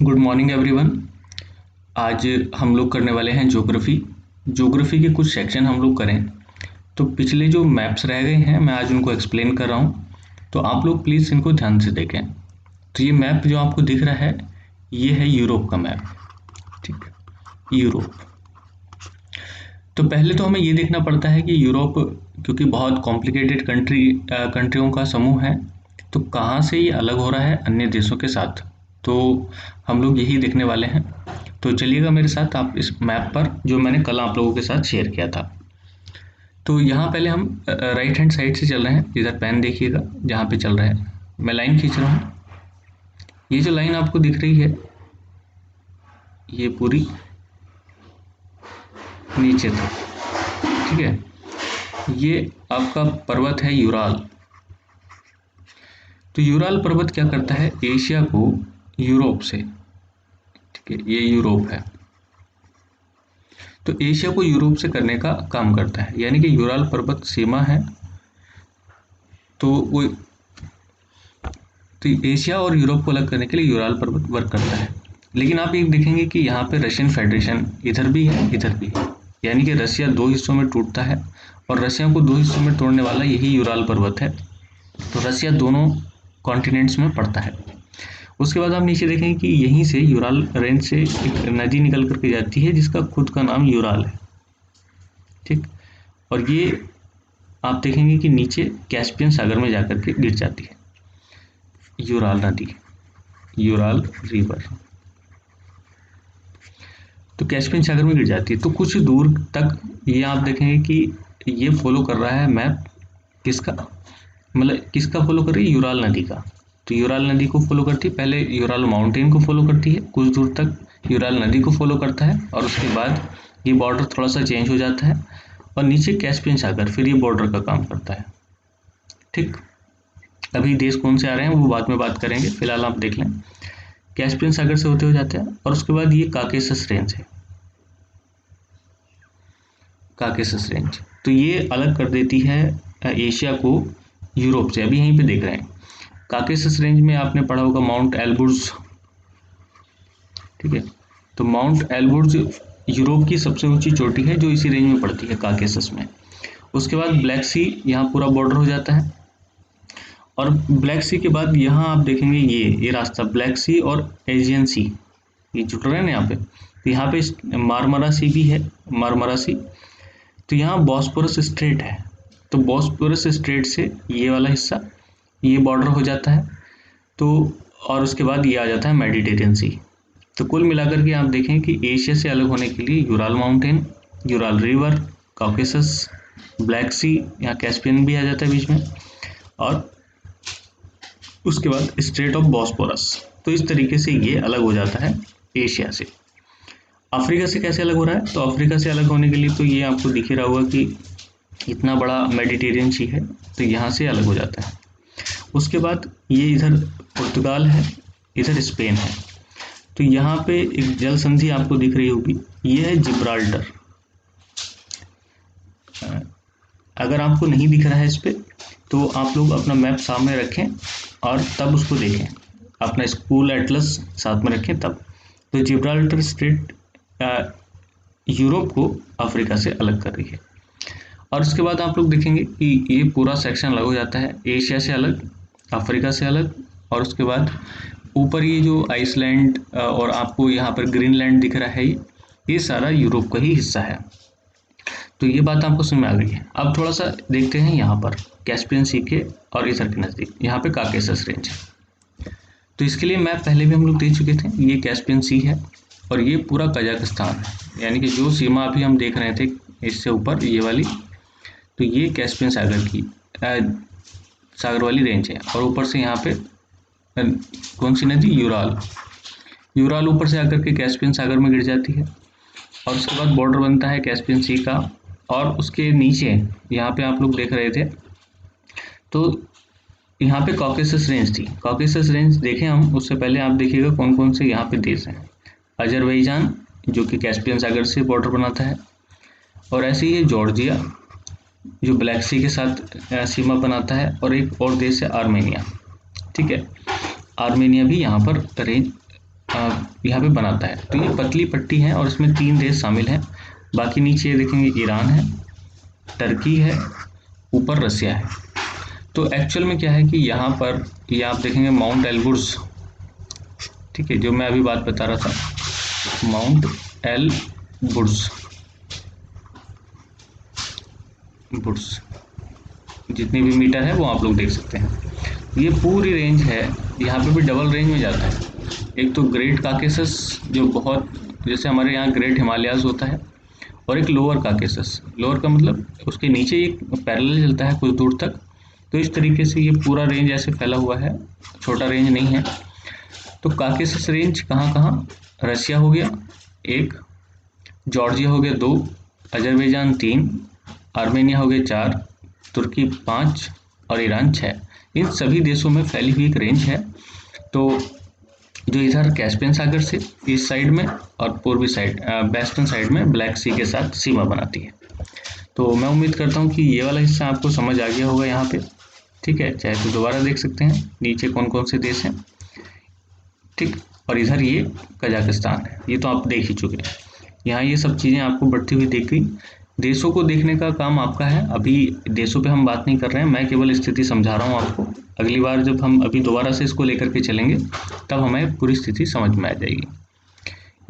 Good morning everyone. आज हम लोग करने वाले हैं ज्योग्राफी के कुछ सेक्शन हम लोग करें। तो पिछले जो मैप्स रह गए हैं मैं आज उनको एक्सप्लेन कर रहा हूँ, तो आप लोग प्लीज़ इनको ध्यान से देखें। तो ये मैप जो आपको दिख रहा है ये है यूरोप का मैप। ठीक, यूरोप। तो पहले तो हमें ये देखना पड़ता है कि यूरोप क्योंकि बहुत कॉम्प्लिकेटेड कंट्रियों का समूह है, तो कहाँ से ये अलग हो रहा है अन्य देशों के साथ, तो हम लोग यही देखने वाले हैं। तो चलिएगा मेरे साथ आप इस मैप पर जो मैंने कल आप लोगों के साथ शेयर किया था। तो यहाँ पहले हम राइट हैंड साइड से चल रहे हैं, इधर पेन देखिएगा जहाँ पे चल रहा है, मैं लाइन खींच रहा हूँ। ये जो लाइन आपको दिख रही है ये पूरी नीचे तक, ठीक है। ये आपका पर्वत है यूराल। तो यूराल पर्वत क्या करता है, एशिया को यूरोप से, ठीक है, ये यूरोप है, तो एशिया को यूरोप से करने का काम करता है, यानी कि यूराल पर्वत सीमा है। तो एशिया और यूरोप को अलग करने के लिए यूराल पर्वत वर्क करता है। लेकिन आप एक देखेंगे कि यहाँ पे रशियन फेडरेशन इधर भी है इधर भी है, यानी कि रशिया दो हिस्सों में टूटता है और रशिया को दो हिस्सों में तोड़ने वाला यही यूराल पर्वत है। तो रशिया दोनों कॉन्टिनेंट्स में पड़ता है। उसके बाद आप नीचे देखेंगे कि यहीं से यूराल रेंज से एक नदी निकल करके जाती है जिसका खुद का नाम यूराल है, ठीक। और ये आप देखेंगे कि नीचे कैस्पियन सागर में जाकर के गिर जाती है यूराल नदी, यूराल रिवर, तो कैस्पियन सागर में गिर जाती है। तो कुछ दूर तक ये आप देखेंगे कि ये फॉलो कर रहा है मैप किसका, मतलब किसका फॉलो कर रही है, यूराल नदी का। तो यूराल नदी को फॉलो करती है, पहले यूराल माउंटेन को फॉलो करती है, कुछ दूर तक यूराल नदी को फॉलो करता है और उसके बाद ये बॉर्डर थोड़ा सा चेंज हो जाता है और नीचे कैस्पियन सागर फिर ये बॉर्डर का काम करता है, ठीक। अभी देश कौन से आ रहे हैं वो बाद में बात करेंगे, फिलहाल आप देख लें कैस्पियन सागर से होते हुए जाते हैं और उसके बाद ये काकेशस रेंज है, काकेशस रेंज। तो ये अलग कर देती है एशिया को यूरोप से। अभी यहीं पे देख रहे हैं काकेशस रेंज में आपने पढ़ा होगा माउंट एल्ब्रुज, ठीक है। तो माउंट एल्ब्रुज यूरोप की सबसे ऊंची चोटी है जो इसी रेंज में पड़ती है काकेशस में। उसके बाद ब्लैक सी यहाँ पूरा बॉर्डर हो जाता है और ब्लैक सी के बाद यहाँ आप देखेंगे ये रास्ता ब्लैक सी और एजियन सी ये जुड़ रहे हैं ना यहाँ पे। तो यहाँ पे मारमरा सी भी है, मारमरा सी। तो यहाँ बॉस्फोरस स्ट्रेट है, तो बॉस्फोरस स्ट्रेट से ये वाला हिस्सा ये बॉर्डर हो जाता है। तो और उसके बाद ये आ जाता है मेडिटेरियन सी। तो कुल मिलाकर के आप देखें कि एशिया से अलग होने के लिए Ural mountain, Ural river, Caucasus, Black Sea, यहाँ कैस्पियन भी आ जाता है बीच में, और उसके बाद स्ट्रेट ऑफ बॉस्फोरस। तो इस तरीके से ये अलग हो जाता है एशिया से। अफ्रीका से कैसे अलग हो रहा है, तो अफ्रीका से अलग होने के लिए तो ये आपको दिख ही रहा होगा कि इतना बड़ा मेडिटेरियन सी है, तो यहाँ से अलग हो जाता है। उसके बाद ये इधर पुर्तगाल है, इधर स्पेन है। तो यहाँ पे एक जल संधि आपको दिख रही होगी, ये है जिब्राल्टर। अगर आपको नहीं दिख रहा है इस पर तो आप लोग अपना मैप सामने रखें और तब उसको देखें, अपना स्कूल एटलस साथ में रखें तब। तो जिब्राल्टर स्ट्रेट यूरोप को अफ्रीका से अलग कर रही है। और उसके बाद आप लोग देखेंगे कि ये पूरा सेक्शन अलग हो जाता है, एशिया से अलग, अफ्रीका से अलग, और उसके बाद ऊपर ये जो आइसलैंड और आपको यहाँ पर ग्रीनलैंड दिख रहा है ये सारा यूरोप का ही हिस्सा है। तो ये बात आपको समझ में आ गई है। अब थोड़ा सा देखते हैं यहाँ पर कैस्पियन सी के और इधर के नज़दीक यहाँ पे काकेशस रेंज है। तो इसके लिए मैप पहले भी हम लोग दे चुके थे, ये कैस्पियन सी है और ये पूरा कजाकिस्तान है, यानी कि जो सीमा अभी हम देख रहे थे इससे ऊपर ये वाली, तो ये कैस्पियन सागर की सागर वाली रेंज है। और ऊपर से यहाँ पे कौन सी नदी, यूराल, यूराल ऊपर से आकर के कैस्पियन सागर में गिर जाती है और उसके बाद बॉर्डर बनता है कैस्पियन सी का। और उसके नीचे यहाँ पे आप लोग देख रहे थे तो यहाँ पे कॉकेसस रेंज थी। कॉकेसस रेंज देखें हम उससे पहले आप देखिएगा कौन कौन से यहाँ पे देश हैं। अजरबैजान जो कि कैस्पियन सागर से बॉर्डर बनाता है, और ऐसे ही जॉर्जिया जो ब्लैक सी के साथ सीमा बनाता है, और एक और देश है आर्मेनिया, ठीक है। आर्मेनिया भी यहाँ पर रेंज यहाँ पे बनाता है। तो ये पतली पट्टी है और इसमें 3 देश शामिल हैं। बाकी नीचे देखेंगे ईरान है, टर्की है, ऊपर रसिया है। तो एक्चुअल में क्या है कि यहाँ पर ये आप देखेंगे माउंट एल्ब्रुस, ठीक है, जो मैं अभी बात बता रहा था, माउंट एल्ब्रुस जितनी भी मीटर है वो आप लोग देख सकते हैं। ये पूरी रेंज है, यहाँ पे भी डबल रेंज में जाता है। एक तो ग्रेट काकेसस जो बहुत, जैसे हमारे यहाँ ग्रेट हिमालयाज होता है, और एक लोअर काकेसस। लोअर का मतलब उसके नीचे एक पैरेलल चलता है कुछ दूर तक। तो इस तरीके से ये पूरा रेंज ऐसे फैला हुआ है, छोटा रेंज नहीं है। तो काकेसस रेंज कहाँ कहाँ, रसिया हो गया 1, जॉर्जिया हो गया 2, अजरबैजान 3, आर्मेनिया हो गया 4, तुर्की 5 और ईरान 6। इन सभी देशों में फैली हुई एक रेंज है। तो जो इधर कैस्पियन सागर से इस साइड में और पूर्वी साइड वेस्टर्न साइड में ब्लैक सी के साथ सीमा बनाती है। तो मैं उम्मीद करता हूँ कि ये वाला हिस्सा आपको समझ आ गया होगा यहाँ पे, ठीक है। चाहे तो दोबारा देख सकते हैं नीचे कौन कौन से देश हैं, ठीक। और इधर ये कजाकिस्तान है, ये तो आप देख ही चुके हैं। यहाँ ये सब चीज़ें आपको बढ़ती हुई देख गई। देशों को देखने का काम आपका है। अभी देशों पे हम बात नहीं कर रहे हैं, मैं केवल स्थिति समझा रहा हूँ आपको। अगली बार जब हम अभी दोबारा से इसको लेकर के चलेंगे तब हमें पूरी स्थिति समझ में आ जाएगी।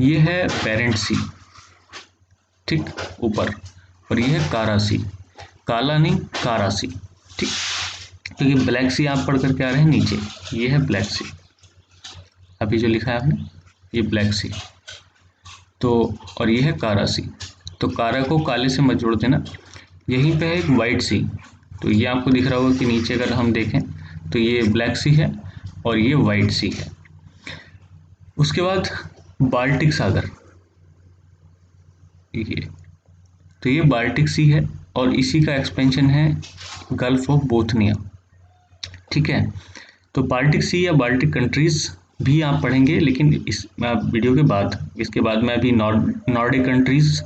ये है पेरेंट सी, ठीक, ऊपर, और ये है कारा सी, काला नहीं कारा सी, ठीक। तो ये ब्लैक सी आप पढ़ करके आ रहे हैं नीचे, ये है ब्लैक सी, अभी जो लिखा है आपने ये ब्लैक सी। तो और ये है कारा सी। तो कारा को काले से मत जोड़ देना। यहीं पे है एक वाइट सी, तो ये आपको दिख रहा होगा कि नीचे अगर हम देखें तो ये ब्लैक सी है और ये वाइट सी है। उसके बाद बाल्टिक सागर, ये तो ये बाल्टिक सी है और इसी का एक्सपेंशन है गल्फ ऑफ बोथनिया, ठीक है। तो बाल्टिक सी या बाल्टिक कंट्रीज भी आप पढ़ेंगे, लेकिन इस वीडियो के बाद, इसके बाद मैं अभी नॉर्डिक कंट्रीज,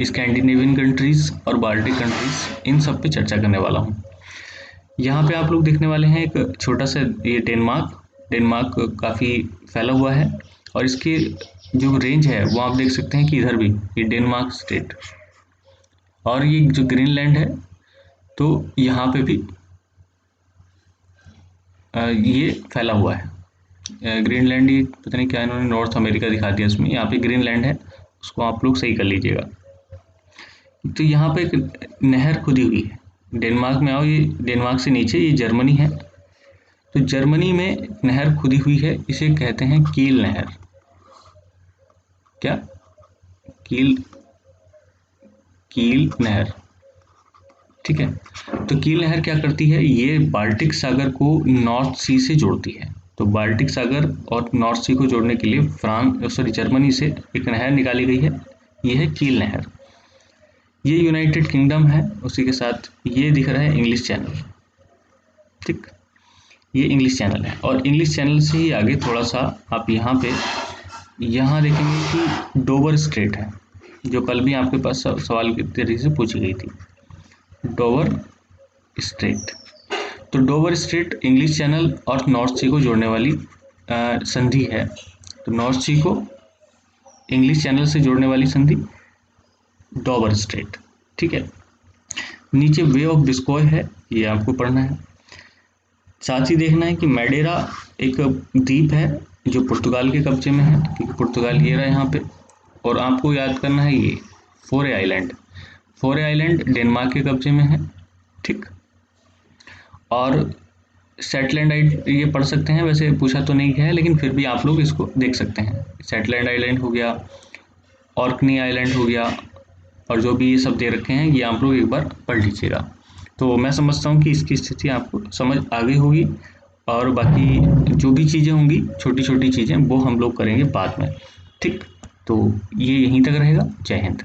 स्कैंडिनेवियन कंट्रीज और बाल्टिक कंट्रीज, इन सब पे चर्चा करने वाला हूँ। यहाँ पे आप लोग देखने वाले हैं एक छोटा सा ये डेनमार्क काफ़ी फैला हुआ है, और इसके जो रेंज है वो आप देख सकते हैं कि इधर भी ये डेनमार्क स्टेट, और ये जो ग्रीनलैंड है तो यहाँ पे भी ये फैला हुआ है। ग्रीनलैंड, ये पता नहीं क्या इन्होंने नॉर्थ अमेरिका दिखा दिया इसमें, यहाँ पे ग्रीनलैंड है, उसको आप लोग सही कर लीजिएगा। तो यहाँ पे एक नहर खुदी हुई है, डेनमार्क में आओ, ये डेनमार्क से नीचे ये जर्मनी है। तो जर्मनी में नहर खुदी हुई है, इसे कहते हैं कील नहर। क्या? कील नहर, ठीक है। तो कील नहर क्या करती है, ये बाल्टिक सागर को नॉर्थ सी से जोड़ती है। तो बाल्टिक सागर और नॉर्थ सी को जोड़ने के लिए जर्मनी से एक नहर निकाली गई है, ये है कील नहर। ये यूनाइटेड किंगडम है, उसी के साथ ये दिख रहा है इंग्लिश चैनल, ठीक, ये इंग्लिश चैनल है। और इंग्लिश चैनल से ही आगे थोड़ा सा आप यहाँ देखेंगे कि डोवर स्ट्रेट है, जो कल भी आपके पास सवाल के तरीके से पूछी गई थी, डोवर स्ट्रेट। तो डोवर स्ट्रेट इंग्लिश चैनल और नॉर्थ सी को जोड़ने वाली संधि है। तो नॉर्थ सी को इंग्लिश चैनल से जोड़ने वाली संधि डोवर स्ट्रेट, ठीक है। नीचे वे ऑफ बिस्कॉय है, ये आपको पढ़ना है। साथ ही देखना है कि मैडेरा एक द्वीप है जो पुर्तगाल के कब्जे में है, क्योंकि पुर्तगाल ये रहा यहाँ पे। और आपको याद करना है ये फोरे आइलैंड डेनमार्क के कब्जे में है, ठीक। और सेटलैंड ये पढ़ सकते हैं, वैसे पूछा तो नहीं गया है लेकिन फिर भी आप लोग इसको देख सकते हैं। सेटलैंड आइलैंड हो गया, ऑर्कनी आइलैंड हो गया, और जो भी ये सब दे रखे हैं ये आप लोग एक बार पढ़ लीजिएगा। तो मैं समझता हूँ कि इसकी स्थिति आपको समझ आ गई होगी, और बाकी जो भी चीज़ें होंगी छोटी छोटी चीज़ें वो हम लोग करेंगे बाद में, ठीक। तो ये यहीं तक रहेगा। जय हिंद।